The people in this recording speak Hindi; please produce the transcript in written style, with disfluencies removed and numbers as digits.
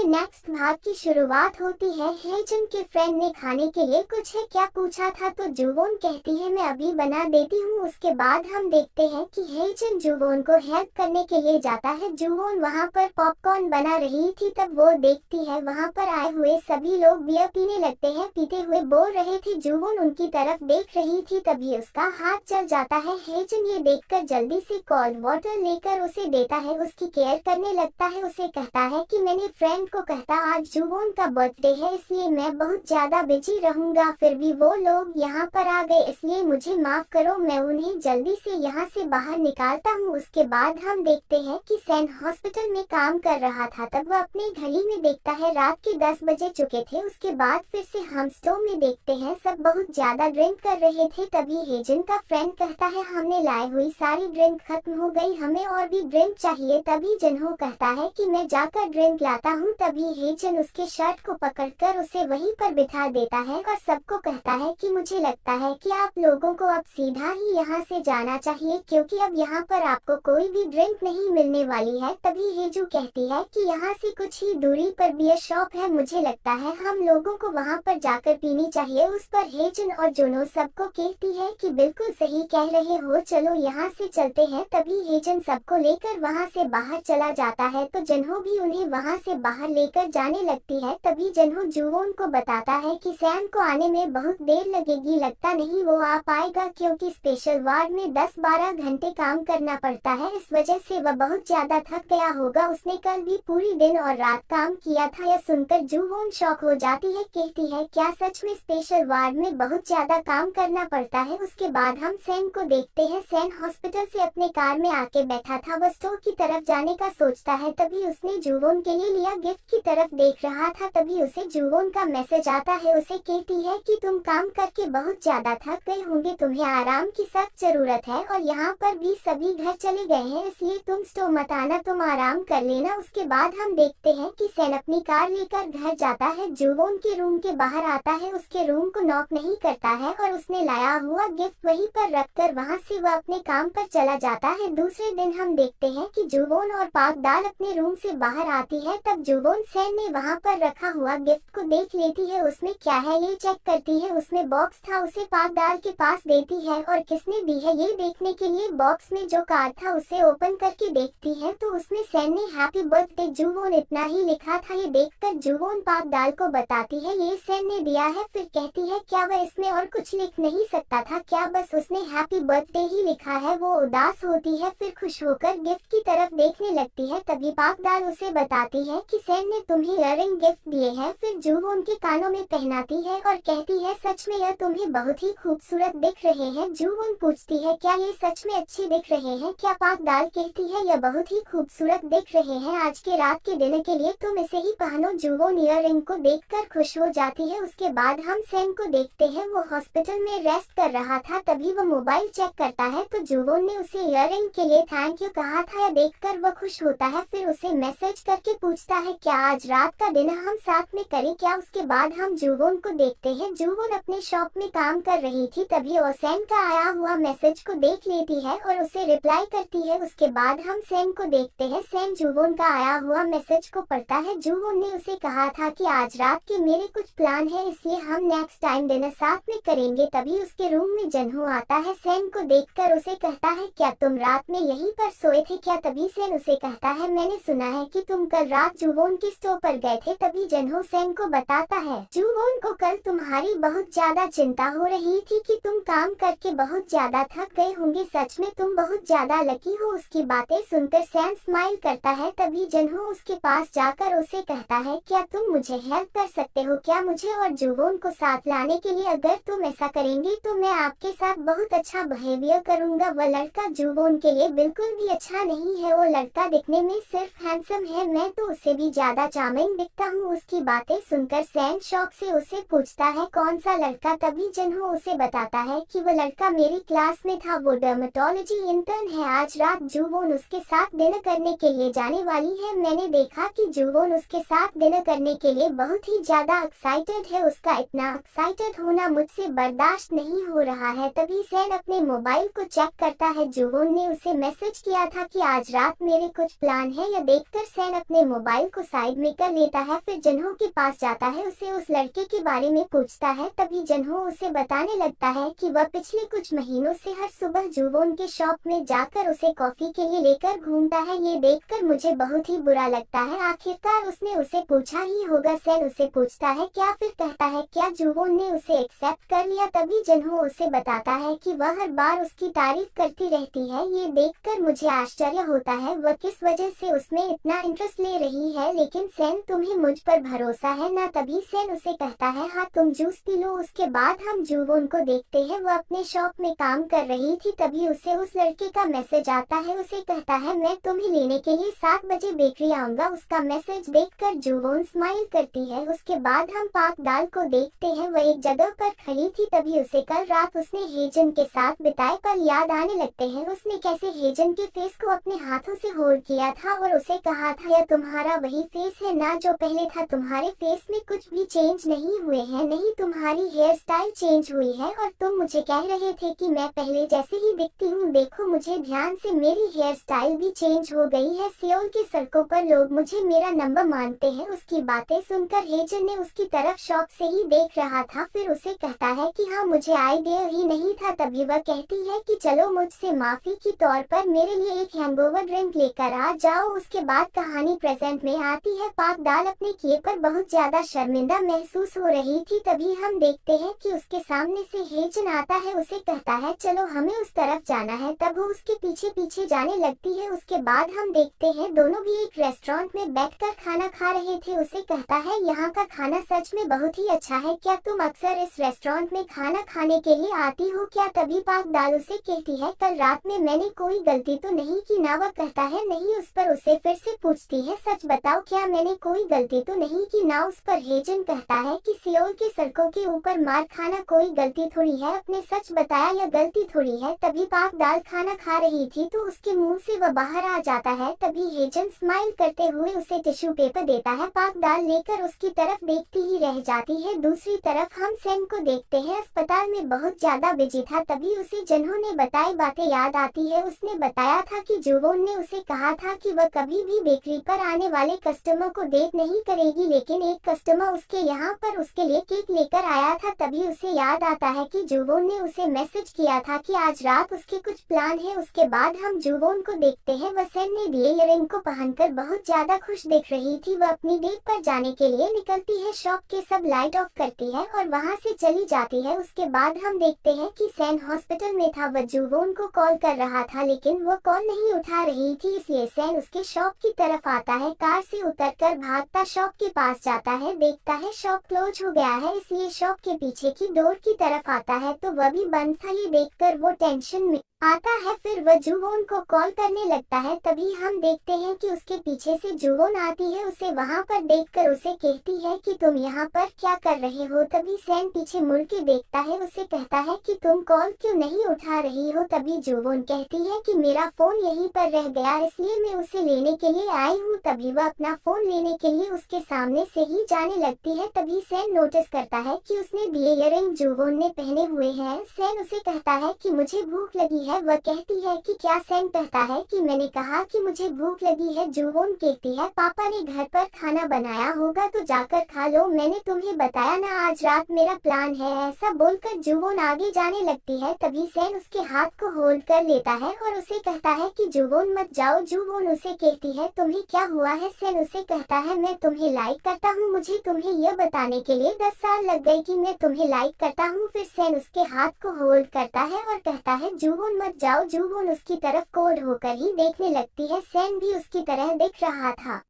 नेक्स्ट भाग की शुरुआत होती है। हेजन के फ्रेंड ने खाने के लिए कुछ है क्या पूछा था तो जुवोन कहती है मैं अभी बना देती हूँ। उसके बाद हम देखते हैं कि हेजन जुवोन को हेल्प करने के लिए जाता है। जुवोन वहाँ पर पॉपकॉर्न बना रही थी, तब वो देखती है वहाँ पर आए हुए सभी लोग बियर पीने लगते हैं। पीते हुए बोल रहे थे, जुवोन उनकी तरफ देख रही थी, तभी उसका हाथ जल जाता है। हेजन ये देखकर जल्दी से कोल्ड वाटर लेकर उसे देता है, उसकी केयर करने लगता है। उसे कहता है कि मैंने फ्रेंड को कहता आज जुवोन का बर्थडे है इसलिए मैं बहुत ज्यादा बिजी रहूंगा, फिर भी वो लोग यहाँ पर आ गए इसलिए मुझे माफ करो, मैं उन्हें जल्दी से यहाँ से बाहर निकालता हूँ। उसके बाद हम देखते हैं कि सैन हॉस्पिटल में काम कर रहा था, तब वह अपनी घड़ी में देखता है रात के 10 बजे चुके थे। उसके बाद फिर से हम स्टोर में देखते हैं सब बहुत ज्यादा ड्रिंक कर रहे थे। तभी हेजन का फ्रेंड कहता है हमने लाई हुई सारी ड्रिंक खत्म हो गई, हमें और भी ड्रिंक चाहिए। तभी जनहो कहता है कि मैं जाकर ड्रिंक लाता हूँ। तभी हेजन उसके शर्ट को पकड़कर उसे वहीं पर बिठा देता है और सबको कहता है कि मुझे लगता है कि आप लोगों को अब सीधा ही यहाँ से जाना चाहिए क्योंकि अब यहाँ पर आपको कोई भी ड्रिंक नहीं मिलने वाली है। तभी हेजू कहती है कि यहाँ से कुछ ही दूरी पर बियर शॉप है, मुझे लगता है हम लोगों को वहाँ पर जाकर पीनी चाहिए। उस पर हेजन और जुनो सबको कहती है कि बिल्कुल सही कह रहे हो, चलो यहाँ से चलते हैं। तभी हेजन सबको लेकर वहाँ से बाहर चला जाता है तो जनहो भी उन्हें वहाँ से बाहर लेकर जाने लगती है। तभी जनहो जुवोन को बताता है कि सैम को आने में बहुत देर लगेगी, लगता नहीं वो आ पाएगा क्योंकि स्पेशल वार्ड में 10-12 घंटे काम करना पड़ता है, इस वजह से वह बहुत ज्यादा थक गया होगा, उसने कल भी पूरी दिन और रात काम किया था। यह सुनकर जुवोन शॉक हो जाती है, कहती है क्या सच में स्पेशल वार्ड में बहुत ज्यादा काम करना पड़ता है। उसके बाद हम सैन को देखते हैं, सैन हॉस्पिटल से अपने कार में आके बैठा था, वह स्टोर की तरफ जाने का सोचता है। तभी उसने जुवोन के लिए लिया गिफ्ट की तरफ देख रहा था, तभी उसे जुवोन का मैसेज आता है। उसे कहती है कि तुम काम करके बहुत ज्यादा थक गए होंगे, तुम्हें आराम की सख्त जरूरत है और यहाँ पर भी सभी घर चले गए हैं इसलिए तुम स्टोर मत आना, तुम आराम कर लेना। उसके बाद हम देखते हैं कि सैन अपनी कार लेकर घर जाता है, जुवोन के रूम के बाहर आता है, उसके रूम को नॉक नहीं करता है और उसने लाया हुआ गिफ्ट वहीं पर रखकर वहाँ से वह अपने काम पर चला जाता है। दूसरे दिन हम देखते हैं कि जुवोन और पाक दाल अपने रूम से बाहर आती है, तब जुवोन सैन ने वहाँ पर रखा हुआ गिफ्ट को देख लेती है, उसमें क्या है ये चेक करती है, उसमें बॉक्स था, उसे पाक दाल के पास देती है और किसने दी है ये देखने के लिए बॉक्स में जो कार्ड था उसे ओपन करके देखती है तो उसमें सैन ने हैप्पी बर्थडे जुवोन इतना ही लिखा था। ये देखकर जुवोन पाक दाल को बताती है ये सैन ने दिया है, फिर कहती है क्या वह इसमें और कुछ लिख नहीं सकता था क्या, बस उसने हैप्पी बर्थडे ही लिखा है। वो उदास होती है, फिर खुश होकर गिफ्ट की तरफ देखने लगती है। तभी पाक दाल उसे बताती है कि सैन ने तुम्हें इयररिंग गिफ्ट दिए हैं, फिर जुवोन के कानों में पहनाती है और कहती है सच में यह तुम्हें बहुत ही खूबसूरत दिख रहे हैं। जुवोन पूछती है क्या ये सच में अच्छे दिख रहे हैं क्या, पाक दाल कहती है यह बहुत ही खूबसूरत दिख रहे हैं, आज के रात के डिनर के लिए तुम इसे ही पहनो। जुवोन इयररिंग को देखकर खुश हो जाती है। उसके बाद हम सैन को देखते हैं, वो हॉस्पिटल में रेस्ट कर रहा था, तभी वो मोबाइल चेक करता है तो जुवोन ने उसे इयररिंग के लिए थैंक यू कहा था, यह देखकर वह खुश होता है। फिर उसे मैसेज करके पूछता है क्या आज रात का डिनर हम साथ में करें क्या। उसके बाद हम जुवोन को देखते हैं, जुवोन अपने शॉप में काम कर रही थी, तभी वो सैन का आया हुआ मैसेज को देख लेती है और उसे रिप्लाई करती है। उसके बाद हम सैन को देखते हैं, सैन जुवोन का आया हुआ मैसेज को पढ़ता है। जुवोन ने उसे कहा था कि आज रात के मेरे कुछ प्लान है इसलिए हम नेक्स्ट टाइम डिनर साथ में करेंगे। तभी उसके रूम में जनहो आता है, सैन को देखकर उसे कहता है क्या तुम रात में यहीं पर सोए थे क्या। तभी सैन उसे कहता है मैंने सुना है कि तुम कल रात जुवोन के स्टोर पर गए थे। तभी जनहो सैन को बताता है जुवोन को कल तुम्हारी बहुत ज्यादा चिंता हो रही थी कि तुम काम करके बहुत ज्यादा थक गए होंगे, सच में तुम बहुत ज्यादा लकी हो। उसकी बातें सुनकर सैन स्माइल करता है। तभी जनहो उसके पास जाकर उसे कहता है क्या तुम मुझे हेल्प कर सकते हो क्या, मुझे और जुवोन को साथ लाने के लिए, अगर तुम ऐसा करेंगे तो मैं आपके साथ बहुत अच्छा बिहेवियर करूंगा। वह लड़का जुवोन के लिए बिल्कुल भी अच्छा नहीं है, वो लड़का दिखने में सिर्फ हैंडसम है, मैं तो उससे भी ज्यादा चार्मिंग दिखता हूँ। उसकी बातें सुनकर सैन शौक से उसे पूछता है कौन सा लड़का। तभी जनहो उसे बताता है कि वो लड़का मेरी क्लास में था, वो डर्मेटोलॉजी इंटर्न है, आज रात जुवोन उसके साथ डिनर करने के लिए जाने वाली है। मैंने देखा कि जुवोन उसके साथ डिनर करने के लिए बहुत ही ज्यादा एक्साइटेड है, उसका इतना एक्साइटेड होना मुझसे बर्दाश्त नहीं हो रहा है। तभी सैन अपने मोबाइल को चेक करता है, जुवोन ने उसे मैसेज किया था कि आज रात मेरे कुछ प्लान है। यह देखकर सैन अपने मोबाइल को साइड में कर लेता है। फिर जन्हो के पास जाता है, उसे उस लड़के के बारे में पूछता है। तभी जन्हो उसे बताने लगता है कि वह पिछले कुछ महीनों से हर सुबह जुवोन के शॉप में जाकर उसे कॉफी के लिए लेकर घूमता है। ये देखकर मुझे बहुत ही बुरा लगता है। आखिरकार उसने उसे पूछा ही होगा। सैन उसे पूछता है क्या, फिर कहता है क्या जुवोन ने उसे एक्सेप्ट कर लिया। तभी जन्हो उसे बताता है कि वह हर बार उसकी तारीफ करती रहती है। ये देखकर मुझे आश्चर्य होता है वह किस वजह से उसमें इतना इंटरेस्ट ले रही है। लेकिन सैन, तुम्हें मुझ पर भरोसा है ना। तभी सैन उसे कहता है हाँ, तुम जूस पी लो। उसके बाद हम जुवोन को देखते हैं, वह अपने शॉप में काम कर रही थी। तभी उसे उस लड़के का मैसेज आता है। उसे कहता है मैं तुम्हें लेने के लिए 7 बजे बेकरी आऊंगा। उसका मैसेज देखकर जुवोन स्माइल करती है। उसके बाद हम पाक दाल को देखते हैं, वह एक जगह पर खड़ी थी। तभी उसे कल रात उसने हेजन के साथ बिताए पल याद आने लगते हैं। उसने कैसे हेजन के फेस को अपने हाथों से होल्ड किया था और उसे कहा था यह तुम्हारा वही फेस है ना जो पहले था। तुम्हारे फेस में कुछ भी चेंज नहीं हुए हैं, नहीं तुम्हारी हेयर स्टाइल चेंज हुई है। और तुम मुझे कह रहे थे कि मैं पहले जैसे ही दिखती हूँ, देखो मुझे ध्यान से, मेरी हेयर स्टाइल भी चेंज हो गई है। सियोल की सड़कों पर लोग मुझे मेरा नंबर मानते हैं। उसकी बातें सुनकर हेजन ने उसकी तरफ शौक से ही देख रहा था। फिर उसे कहता है कि हाँ, मुझे आइडिया ही नहीं था। तभी वह कहती है कि चलो मुझसे माफी के तौर पर मेरे लिए एक हैंगओवर ड्रिंक लेकर आ जाओ। उसके बाद कहानी प्रेजेंट में आती है। पाक दाल अपने किए पर बहुत ज्यादा शर्मिंदा महसूस हो रही थी। तभी हम देखते हैं कि उसके सामने से हेजन आता है। उसे कहता है चलो हमें उस तरफ जाना है। तब वो उसके पीछे पीछे जाने लगती है। उसके बाद हम देखते हैं दोनों भी एक रेस्टोरेंट में बैठकर खाना खा रहे थे। उसे कहता है यहाँ का खाना सच में बहुत ही अच्छा है, क्या तुम अक्सर इस रेस्टोरेंट में खाना खाने के लिए आती हो क्या। तभी पाक दाल उसे कहती है कल रात में मैंने कोई गलती तो नहीं की ना। वह कहता है नहीं। उस पर उसे फिर से पूछती है सच बताओ क्या मैंने कोई गलती तो नहीं की ना। उस पर हेजन कहता है कि सियोल की सड़कों के ऊपर मार खाना कोई गलती थोड़ी है, अपने सच बताया यह गलती थोड़ी है। तभी पाक दाल खाना खा रही थी तो उसके मुंह से वह बाहर आ जाता है। तभी हेजन स्माइल करते हुए उसे टिश्यू पेपर देता है। पाक दाल लेकर उसकी तरफ देखती ही रह जाती है। दूसरी तरफ हम सैन को देखते हैं, अस्पताल में बहुत ज्यादा बिजी था। तभी उसे जन्हो ने बताई बातें याद आती है। उसने बताया था कि जुवोन ने उसे कहा था कि वह कभी भी बेकरी पर आने वाले कस्टमर को डेट नहीं करेगी, लेकिन एक कस्टमर उसके यहाँ पर उसके लिए केक लेकर आया था। तभी उसे याद आता है कि जुवोन ने उसे मैसेज किया था कि आज रात उसके कुछ प्लान है। उसके बाद हम जुवोन को देखते हैं, वह सैन ने दिए इयररिंग को पहनकर बहुत ज्यादा खुश दिख रही थी। वह अपनी डेट पर जाने के लिए निकलती है, शॉप के सब लाइट ऑफ करती है और वहाँ से चली जाती है। उसके बाद हम देखते हैं कि सैन हॉस्पिटल में था। वह जुवोन को कॉल कर रहा था लेकिन वो कॉल नहीं उठा रही थी, इसलिए सैन उसके शॉप की तरफ आता है। कार से उतरकर भागता शॉप के पास जाता है, देखता है शॉप क्लोज हो गया है, इसलिए शॉप के पीछे की डोर की तरफ आता है तो वह भी बंद था। ये देखकर वो टेंशन में आता है। फिर वह जुवोन को कॉल करने लगता है। तभी हम देखते हैं कि उसके पीछे से जुवोन आती है। उसे वहां पर देखकर उसे कहती है कि तुम यहाँ पर क्या कर रहे हो। तभी सैन पीछे मुड़ के देखता है। उसे कहता है कि तुम कॉल क्यों नहीं उठा रही हो। तभी जुवोन कहती है कि मेरा फोन यहीं पर रह गया, इसलिए मैं उसे लेने के लिए आई हूँ। तभी वह अपना फोन लेने के लिए उसके सामने से ही जाने लगती है। तभी सैन नोटिस करता है कि उसने दिए इयररिंग जुवोन ने पहने हुए हैं। सैन उसे कहता है कि मुझे भूख लगी है। वह कहती है कि क्या। सैन कहता है कि मैंने कहा कि मुझे भूख लगी है। जुवोन कहती है पापा ने घर पर खाना बनाया होगा तो जाकर खा लो, मैंने तुम्हें बताया ना आज रात मेरा प्लान है। ऐसा बोलकर जुवोन आगे जाने लगती है। तभी सैन उसके हाथ को होल्ड कर लेता है और उसे कहता है कि जुवोन मत जाओ। जुवोन उसे कहती है तुम्हें क्या हुआ है। सैन उसे कहता है मैं तुम्हें लाइक करता हूँ, मुझे तुम्हें यह बताने के लिए 10 साल लग गए कि मैं तुम्हें लाइक करता हूँ। फिर सैन उसके हाथ को होल्ड करता है और कहता है जुवोन मत जाओ। जुवोन उसकी तरफ कोल्ड होकर ही देखने लगती है। सैन भी उसकी तरह दिख रहा था।